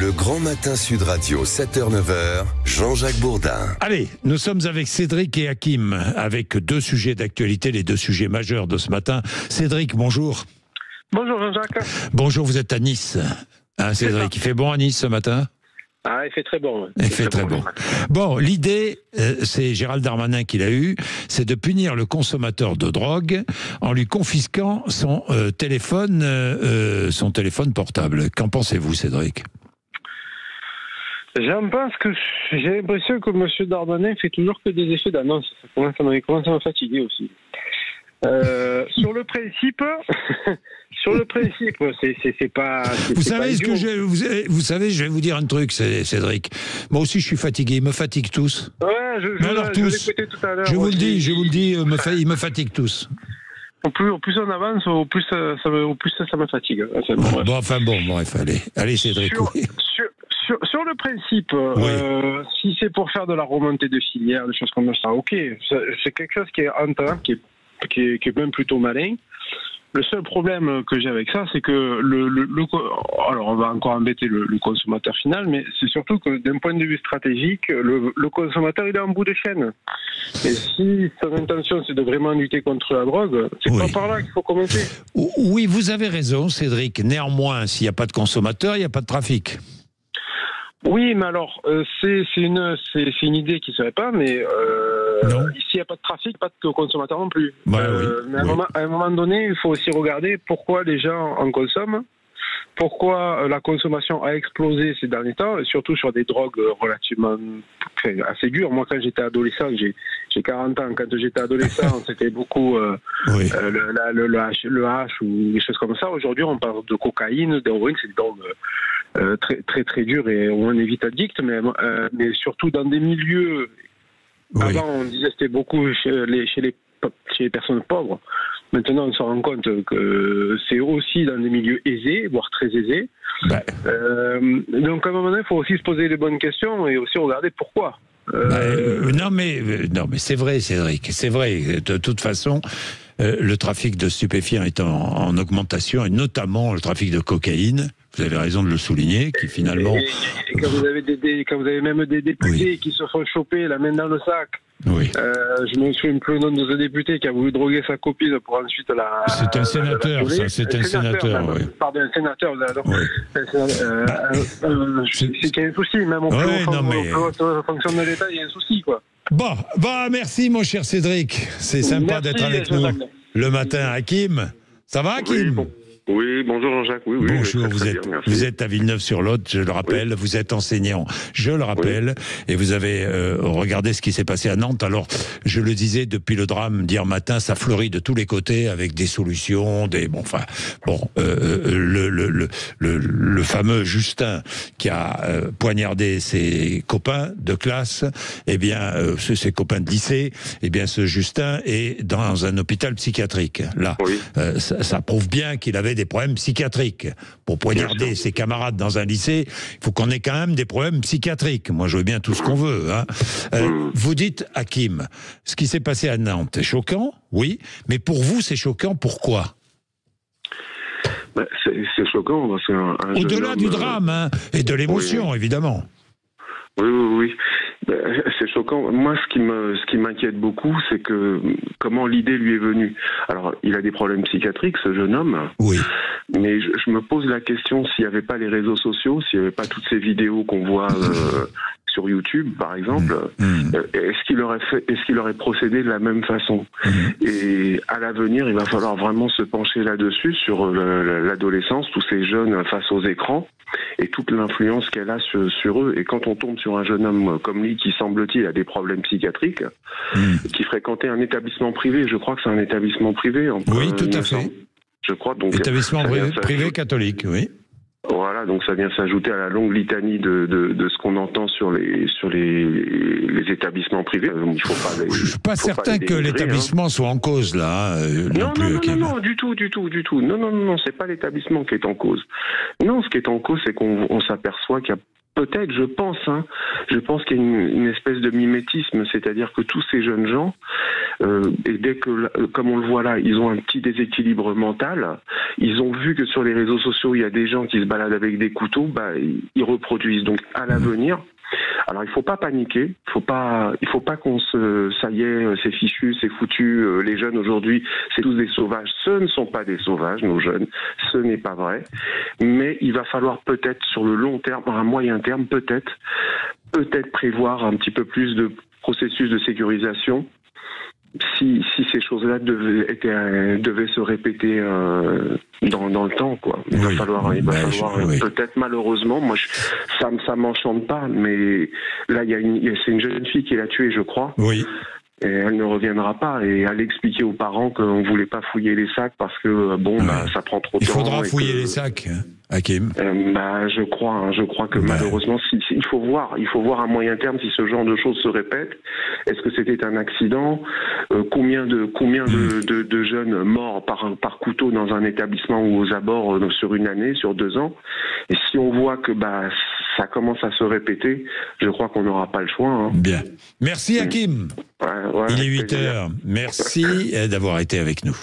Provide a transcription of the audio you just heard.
Le Grand Matin Sud Radio, 7h-9h, Jean-Jacques Bourdin. Allez, nous sommes avec Cédric et Hakim, avec deux sujets d'actualité, les deux sujets majeurs de ce matin. Cédric, bonjour. Bonjour Jean-Jacques. Bonjour, vous êtes à Nice. Hein, Cédric, il fait bon à Nice ce matin ? Ah, il fait très bon. Il fait très bon. Bon, l'idée, c'est Gérald Darmanin qui l'a eu, c'est de punir le consommateur de drogue en lui confisquant son téléphone portable. Qu'en pensez-vous, Cédric ? J'en pense que j'ai l'impression que M. Darmanin fait toujours que des effets d'annonce. Ça commence à me fatiguer aussi. Sur le principe, c'est pas. Vous savez ce que vous savez, je vais vous dire un truc, Cédric. Moi aussi, je suis fatigué. Ils me fatiguent tous. Ouais, je l'écoutais tout à l'heure. Je vous le dis, ils me fatiguent tous. Au plus on avance, au plus ça me fatigue. Bref, allez, Cédric. Sur le principe, oui. Si c'est pour faire de la remontée de filière, des choses comme ça, ok, c'est quelque chose qui est entendable, qui est même plutôt malin. Le seul problème que j'ai avec ça, c'est que alors on va encore embêter le consommateur final, mais c'est surtout que d'un point de vue stratégique, le consommateur il est en bout de chaîne. Et si son intention c'est de vraiment lutter contre la drogue, c'est pas par là qu'il faut commencer. Oui, vous avez raison, Cédric. Néanmoins, s'il n'y a pas de consommateur, il n'y a pas de trafic. Oui, mais alors, c'est une idée qui ne serait pas, mais ici, il n'y a pas de trafic, pas de consommateurs non plus. Mais à un moment donné, il faut aussi regarder pourquoi les gens en consomment, pourquoi la consommation a explosé ces derniers temps, et surtout sur des drogues relativement assez dures. Moi, quand j'étais adolescent, j'ai 40 ans, quand j'étais adolescent, c'était beaucoup le hash ou des choses comme ça. Aujourd'hui, on parle de cocaïne, d'héroïne, c'est des drogues très très très dures et on est vite addict, mais surtout dans des milieux. Avant, on disait que c'était beaucoup chez les personnes pauvres. Maintenant, on se rend compte que c'est aussi dans des milieux aisés, voire très aisés. Donc, à un moment donné, il faut aussi se poser les bonnes questions et aussi regarder pourquoi. Non, mais c'est vrai, Cédric. C'est vrai. De toute façon, le trafic de stupéfiants est en augmentation, et notamment le trafic de cocaïne. Vous avez raison de le souligner, qui finalement... Et quand vous avez même des députés qui se font choper la main dans le sac. Oui. Je me souviens plus le nom de ce député qui a voulu droguer sa copine pour ensuite la... C'est un sénateur, ça. C'est un sénateur, oui. Pardon, un sénateur. Oui. C'est qu'il y a un souci, même au plus fonction de l'État, il y a un souci, quoi. Bon, merci, mon cher Cédric. C'est sympa d'être avec nous le matin. Hakim, ça va, Hakim ? Oui, bonjour Jean-Jacques. Oui, bonjour, vous êtes à Villeneuve-sur-Lot, je le rappelle, vous êtes enseignant, je le rappelle, et vous avez regardé ce qui s'est passé à Nantes. Alors, je le disais, depuis le drame d'hier matin, ça fleurit de tous les côtés avec des solutions, le fameux Justin qui a poignardé ses copains de classe, ses copains de lycée, ce Justin est dans un hôpital psychiatrique. Là, ça prouve bien qu'il avait des problèmes psychiatriques. Pour poignarder ses camarades dans un lycée, il faut qu'on ait quand même des problèmes psychiatriques. Moi, je veux bien tout ce qu'on veut. Hein. Vous dites, Hakim, ce qui s'est passé à Nantes est choquant, oui, mais pour vous, c'est choquant, pourquoi ? C'est choquant parce qu'un au-delà du drame et de l'émotion, évidemment. Oui. C'est choquant. Moi, ce qui m'inquiète beaucoup, c'est que comment l'idée lui est venue. Alors, il a des problèmes psychiatriques, ce jeune homme. Oui. Mais je me pose la question s'il n'y avait pas les réseaux sociaux, s'il n'y avait pas toutes ces vidéos qu'on voit sur YouTube, par exemple, est-ce qu'il aurait procédé de la même façon? Et à l'avenir, il va falloir vraiment se pencher là-dessus, sur l'adolescence, tous ces jeunes face aux écrans, et toute l'influence qu'elle a sur eux. Et quand on tombe sur un jeune homme comme lui, qui semble-t-il a des problèmes psychiatriques, qui fréquentait un établissement privé, je crois que c'est un établissement privé. Oui, tout à fait. Je crois, donc, établissement privé catholique, oui. Voilà, donc ça vient s'ajouter à la longue litanie de ce qu'on entend sur les établissements privés. Il faut pas je suis pas certain que l'établissement soit en cause là. Non, du tout. Non, c'est pas l'établissement qui est en cause. Non, ce qui est en cause, c'est qu'on s'aperçoit qu'il y a peut-être, je pense. Je pense qu'il y a une espèce de mimétisme, c'est-à-dire que tous ces jeunes gens, et dès que, comme on le voit là, ils ont un petit déséquilibre mental, ils ont vu que sur les réseaux sociaux, il y a des gens qui se baladent avec des couteaux, ils reproduisent. Donc à l'avenir, alors il faut pas paniquer, il faut pas qu'on ça y est, c'est fichu, c'est foutu, les jeunes aujourd'hui, c'est tous des sauvages. Ce ne sont pas des sauvages, nos jeunes, ce n'est pas vrai. Mais il va falloir peut-être sur le long terme, à moyen terme, peut-être prévoir un petit peu plus de processus de sécurisation. Si ces choses-là devaient se répéter dans le temps, quoi. Il va falloir peut-être, malheureusement, moi ça m'enchante pas, mais là c'est une jeune fille qui l'a tuée, je crois. Oui. Et elle ne reviendra pas, et aller expliquer aux parents qu'on voulait pas fouiller les sacs parce que ça prend trop de temps. Il faudra fouiller les sacs, Hakim. Je crois que malheureusement, il faut voir à moyen terme si ce genre de choses se répète. Est-ce que c'était un accident? Combien de jeunes morts par couteau dans un établissement ou aux abords sur une année, sur 2 ans? Et si on voit que ça commence à se répéter, je crois qu'on n'aura pas le choix. Bien. Merci Hakim. Ouais, il est 8h. Merci d'avoir été avec nous.